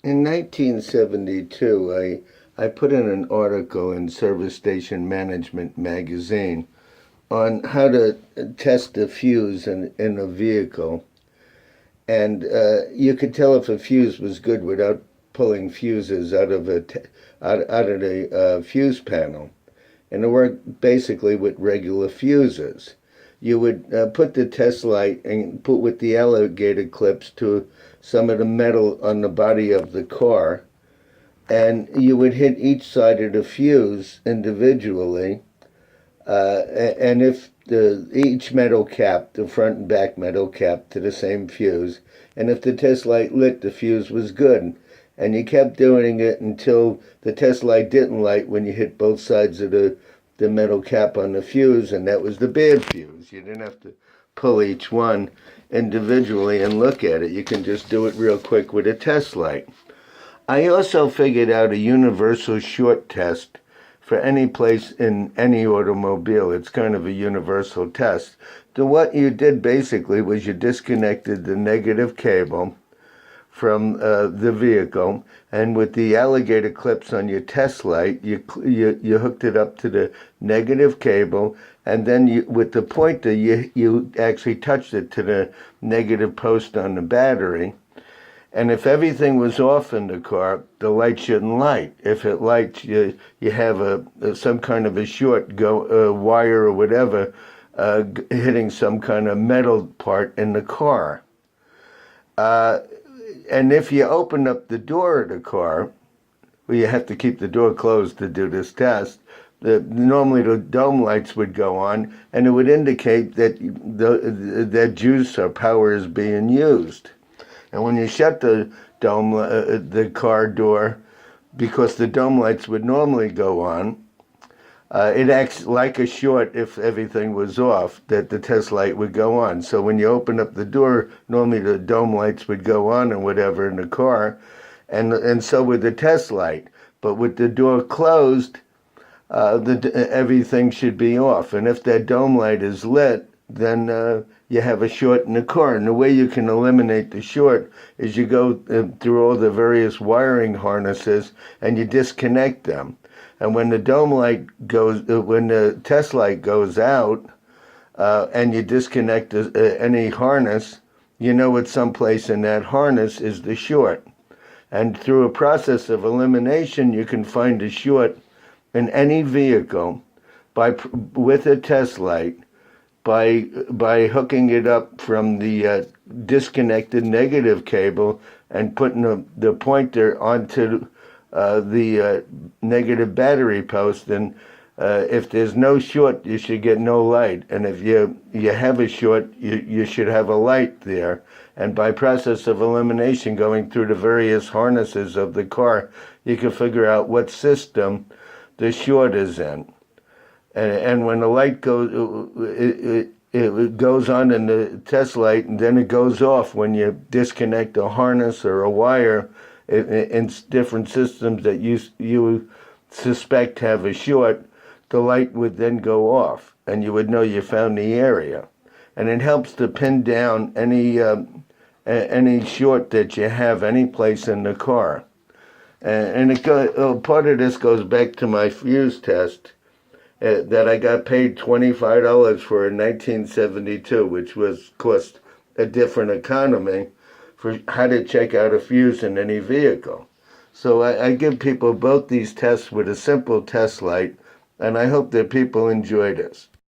In 1972, I put in an article in Service Station Management magazine on how to test a fuse in a vehicle. And you could tell if a fuse was good without pulling fuses out of the fuse panel. And it worked basically with regular fuses. You would put the test light and put with the alligator clips to some of the metal on the body of the car, and you would hit each side of the fuse individually. And if each metal cap, the front and back metal cap to the same fuse, and if the test light lit, the fuse was good. And you kept doing it until the test light didn't light when you hit both sides of the metal cap on the fuse, and that was the bad fuse. You didn't have to pull each one individually and look at it. You can just do it real quick with a test light. I also figured out a universal short test for any place in any automobile. It's kind of a universal test. So what you did basically was you disconnected the negative cable from the vehicle, and with the alligator clips on your test light, you hooked it up to the negative cable, and then with the pointer, you actually touched it to the negative post on the battery. And if everything was off in the car, the light shouldn't light. If it lights, you have some kind of a short wire or whatever hitting some kind of metal part in the car. And if you open up the door of the car, well, you have to keep the door closed to do this test. Normally the dome lights would go on, and it would indicate that that juice or power is being used. And when you shut the car door, because the dome lights would normally go on, it acts like a short if everything was off, that the test light would go on. So when you open up the door, normally the dome lights would go on and whatever in the car, and so would the test light. But with the door closed, everything should be off. And if that dome light is lit, then you have a short in the car. And the way you can eliminate the short is you go through all the various wiring harnesses and you disconnect them. And when the when the test light goes out, and you disconnect any harness, you know it's someplace in that harness is the short. And through a process of elimination, you can find a short in any vehicle with a test light by hooking it up from the disconnected negative cable and putting the pointer onto the negative battery post. And if there's no short, you should get no light. And if you have a short, you should have a light there. And by process of elimination, going through the various harnesses of the car, you can figure out what system the short is in. And when the light goes, it goes on in the test light, and then it goes off when you disconnect a harness or a wire in different systems that you suspect have a short. The light would then go off, and you would know you found the area. And it helps to pin down any short that you have any place in the car. And part of this goes back to my fuse test that I got paid $25 for in 1972, which cost a different economy for how to check out a fuse in any vehicle. So I give people both these tests with a simple test light, and I hope that people enjoy this.